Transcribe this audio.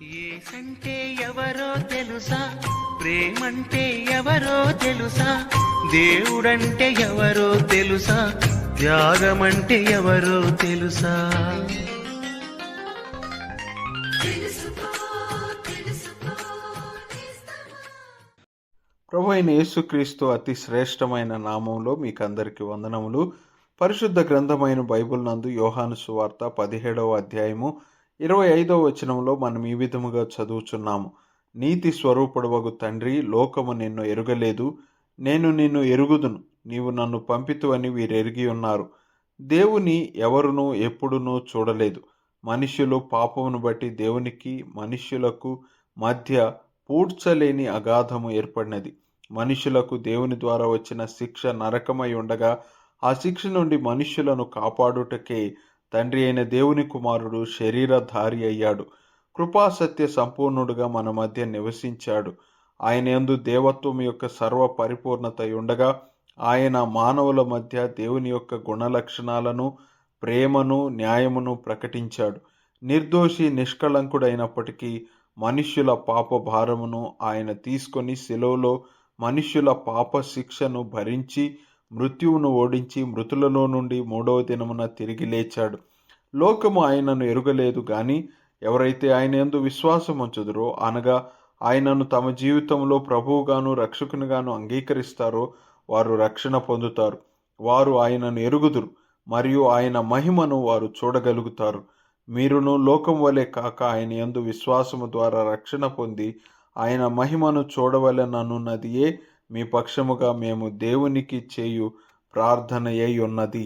ఏసంటే ఎవరో తెలుసా, ప్రేమంటే ఎవరో తెలుసా, దేవుడంటే ఎవరో తెలుసా, త్యాగమంటే ఎవరో తెలుసా. ప్రభు అయిన యేసుక్రీస్తు అతి శ్రేష్టమైన నామంలో మీకందరికీ వందనములు. పరిశుద్ధ గ్రంథమైన బైబిల్ నందు యోహాను సువార్త 17వ అధ్యాయము 25వ వచనంలో మనం ఈ విధముగా చదువుచున్నాము. నీతి స్వరూపుడవగు తండ్రి, లోకము నిన్ను ఎరుగలేదు, నేను నిన్ను ఎరుగుదును, నీవు నన్ను పంపితువని వీరెరిగి ఉన్నారు. దేవుని ఎవరునూ ఎప్పుడునూ చూడలేదు. మనుష్యులు పాపమును బట్టి దేవునికి మనుష్యులకు మధ్య పూడ్చలేని అగాధము ఏర్పడినది. మనుషులకు దేవుని ద్వారా వచ్చిన శిక్ష నరకమై ఉండగా, ఆ శిక్ష నుండి మనుష్యులను కాపాడుటకే తండ్రి అయిన దేవుని కుమారుడు శరీరధారి అయ్యాడు. కృపాసత్య సంపూర్ణుడుగా మన మధ్య నివసించాడు. ఆయన యందు దేవత్వం యొక్క సర్వ పరిపూర్ణత ఉండగా, ఆయన మానవుల మధ్య దేవుని యొక్క గుణలక్షణాలను, ప్రేమను, న్యాయమును ప్రకటించాడు. నిర్దోషి నిష్కళంకుడైనప్పటికీ మనుష్యుల పాప భారమును ఆయన తీసుకొని శిలువలో మనుష్యుల పాప శిక్షను భరించి మృత్యువును ఓడించి మృతులలో నుండి 3వ దినమున తిరిగి లేచాడు. లోకము ఆయనను ఎరుగలేదు గాని ఎవరైతే ఆయన యందు విశ్వాసం ఉంచుదురో, అనగా ఆయనను తమ జీవితంలో ప్రభువుగాను రక్షకునిగాను అంగీకరిస్తారో వారు రక్షణ పొందుతారు. వారు ఆయనను ఎరుగుదురు మరియు ఆయన మహిమను వారు చూడగలుగుతారు. మీరును లోకం వలె కాక ఆయన యందు విశ్వాసము ద్వారా రక్షణ పొంది ఆయన మహిమను చూడవలెననున్నదియే మీ పక్షముగా మేము దేవునికి చేయు ప్రార్థనయై ఉన్నది.